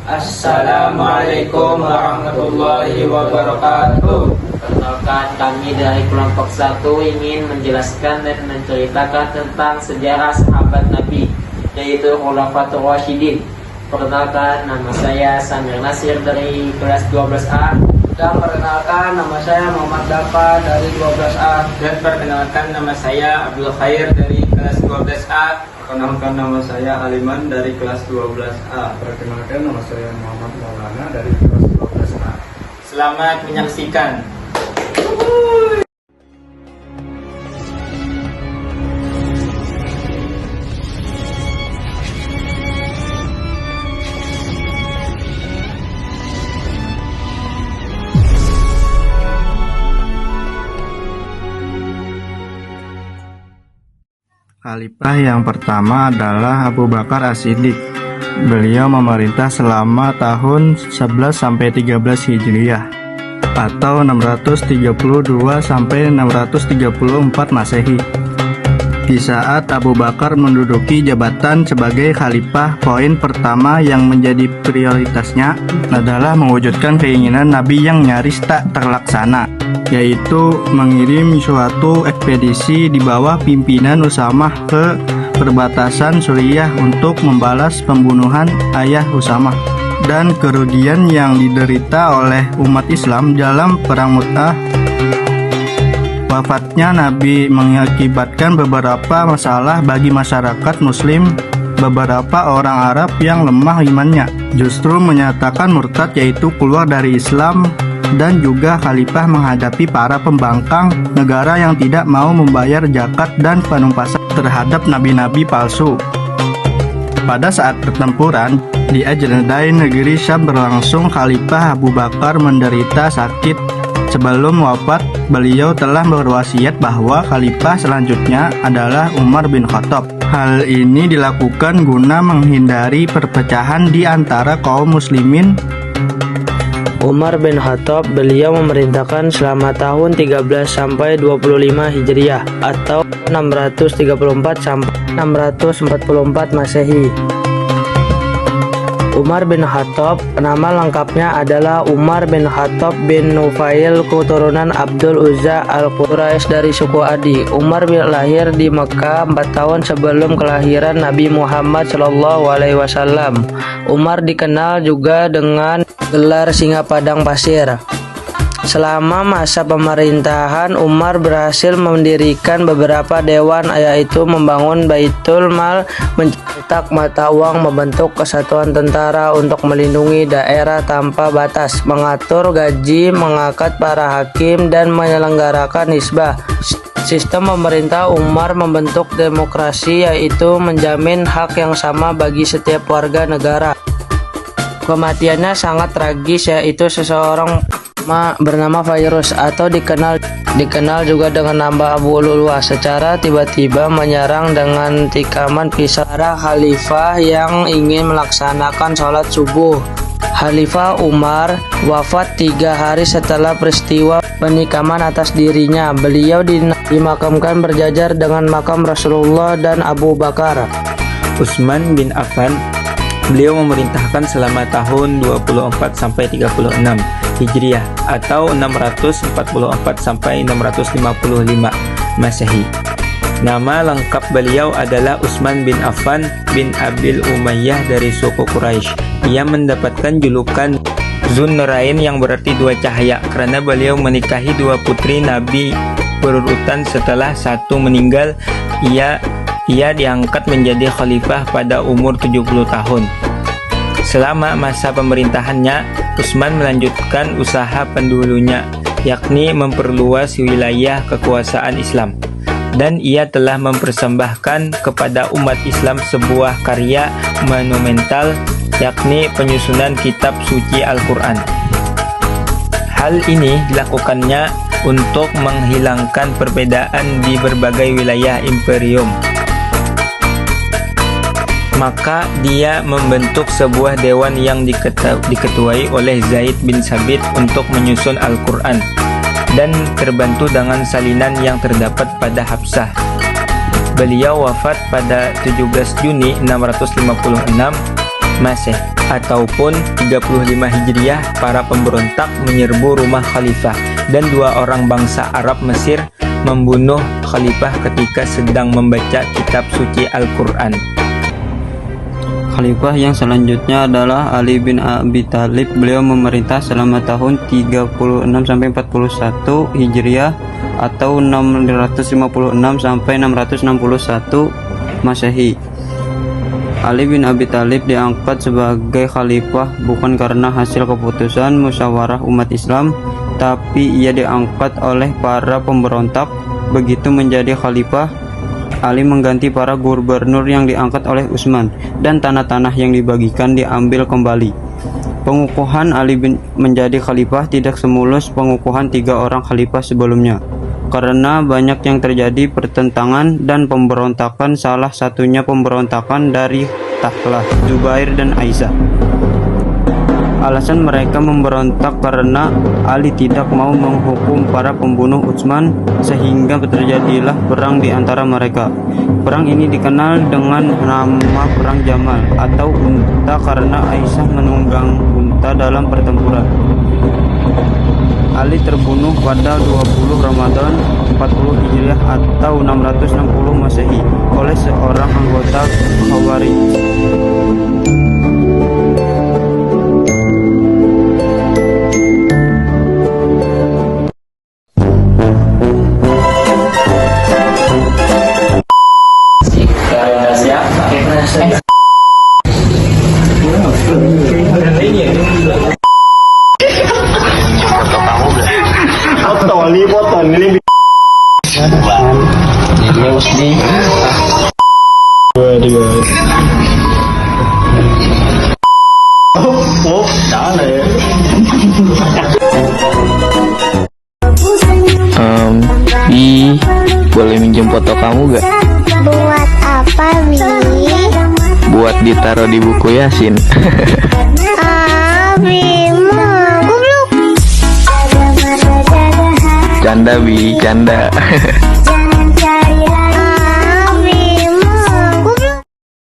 Assalamualaikum warahmatullahi wabarakatuh. Perkenalkan, kami dari kelompok 1 ingin menjelaskan dan menceritakan tentang sejarah sahabat Nabi, yaitu Khulafatur Rasyidin. Perkenalkan, nama saya Samir Nasir dari kelas 12A. Dan perkenalkan, nama saya Muhammad Dafa dari 12A. Dan perkenalkan, nama saya Abdul Khair dari kelas 12A. Perkenalkan, nama saya Aliman dari kelas 12A. Perkenalkan, nama saya Muhammad Maulana dari kelas 12A. Selamat menyaksikan. Khalifah yang pertama adalah Abu Bakar As-Siddiq. Beliau memerintah selama tahun 11 sampai 13 Hijriah atau 632 sampai 634 Masehi. Di saat Abu Bakar menduduki jabatan sebagai khalifah, poin pertama yang menjadi prioritasnya adalah mewujudkan keinginan Nabi yang nyaris tak terlaksana, yaitu mengirim suatu ekspedisi di bawah pimpinan Usamah ke perbatasan Suriah untuk membalas pembunuhan ayah Usamah dan kerugian yang diderita oleh umat Islam dalam Perang Mu'tah. Wafatnya Nabi mengakibatkan beberapa masalah bagi masyarakat Muslim. Beberapa orang Arab yang lemah imannya justru menyatakan murtad, yaitu keluar dari Islam, dan juga khalifah menghadapi para pembangkang negara yang tidak mau membayar zakat dan penumpasan terhadap nabi-nabi palsu. Pada saat pertempuran di Ajnadain, negeri Syam berlangsung, Khalifah Abu Bakar menderita sakit. Sebelum wafat, beliau telah berwasiat bahwa khalifah selanjutnya adalah Umar bin Khattab. Hal ini dilakukan guna menghindari perpecahan di antara kaum muslimin. Umar bin Khattab, beliau memerintahkan selama tahun 13 sampai 25 Hijriah atau 634 sampai 644 Masehi. Umar bin Khattab, nama lengkapnya adalah Umar bin Khattab bin Nufail, keturunan Abdul Uzza al-Quraisy dari suku Adi. Umar lahir di Mekah 4 tahun sebelum kelahiran Nabi Muhammad SAW. Umar dikenal juga dengan gelar Singa Padang Pasir. Selama masa pemerintahan, Umar berhasil mendirikan beberapa dewan, yaitu membangun Baitul Mal, mencetak mata uang, membentuk kesatuan tentara untuk melindungi daerah tanpa batas, mengatur gaji, mengangkat para hakim, dan menyelenggarakan hisbah. Sistem pemerintah Umar membentuk demokrasi, yaitu menjamin hak yang sama bagi setiap warga negara. Kematiannya sangat tragis, yaitu seseorang bernama Fairuz atau dikenal juga dengan nama Abu Lulwa secara tiba-tiba menyerang dengan tikaman pisau para khalifah yang ingin melaksanakan sholat subuh. Khalifah Umar wafat 3 hari setelah peristiwa penikaman atas dirinya. Beliau dimakamkan berjajar dengan makam Rasulullah dan Abu Bakar. Utsman bin Affan, beliau memerintahkan selama tahun 24 sampai 36 Hijriah atau 644 sampai 655 Masehi. Nama lengkap beliau adalah Utsman bin Affan bin Abil Umayyah dari suku Quraisy. Ia mendapatkan julukan Zunnurain yang berarti 2 cahaya karena beliau menikahi 2 putri Nabi berurutan. Setelah satu meninggal, ia diangkat menjadi khalifah pada umur 70 tahun. Selama masa pemerintahannya, Utsman melanjutkan usaha pendulunya, yakni memperluas wilayah kekuasaan Islam. Dan ia telah mempersembahkan kepada umat Islam sebuah karya monumental, yakni penyusunan kitab suci Al-Quran. Hal ini dilakukannya untuk menghilangkan perbedaan di berbagai wilayah imperium. Maka dia membentuk sebuah dewan yang diketuai oleh Zaid bin Sabit untuk menyusun Al-Quran dan terbantu dengan salinan yang terdapat pada Hafsah. Beliau wafat pada 17 Juni 656 Masehi ataupun 35 Hijriah, para pemberontak menyerbu rumah khalifah dan 2 orang bangsa Arab Mesir membunuh khalifah ketika sedang membaca kitab suci Al-Quran. Khalifah yang selanjutnya adalah Ali bin Abi Thalib. Beliau memerintah selama tahun 36 sampai 41 Hijriah atau 656 sampai 661 Masehi. Ali bin Abi Thalib diangkat sebagai khalifah bukan karena hasil keputusan musyawarah umat Islam, tapi ia diangkat oleh para pemberontak. Begitu menjadi khalifah, Ali mengganti para gubernur yang diangkat oleh Utsman, dan tanah-tanah yang dibagikan diambil kembali. Pengukuhan Ali menjadi khalifah tidak semulus pengukuhan 3 orang khalifah sebelumnya, karena banyak yang terjadi pertentangan dan pemberontakan, salah satunya pemberontakan dari Takhlah, Zubair dan Aisyah. Alasan mereka memberontak karena Ali tidak mau menghukum para pembunuh Utsman, sehingga terjadilah perang di antara mereka. Perang ini dikenal dengan nama Perang Jamal atau unta karena Aisyah menunggang unta dalam pertempuran. Ali terbunuh pada 20 Ramadan 40 Hijriah atau 660 Masehi oleh seorang anggota Khawarij. Boleh minjem foto kamu gak? Buat apa, Bi? Buat ditaruh di buku Yasin. Bima, goblok. Canda Bi, canda.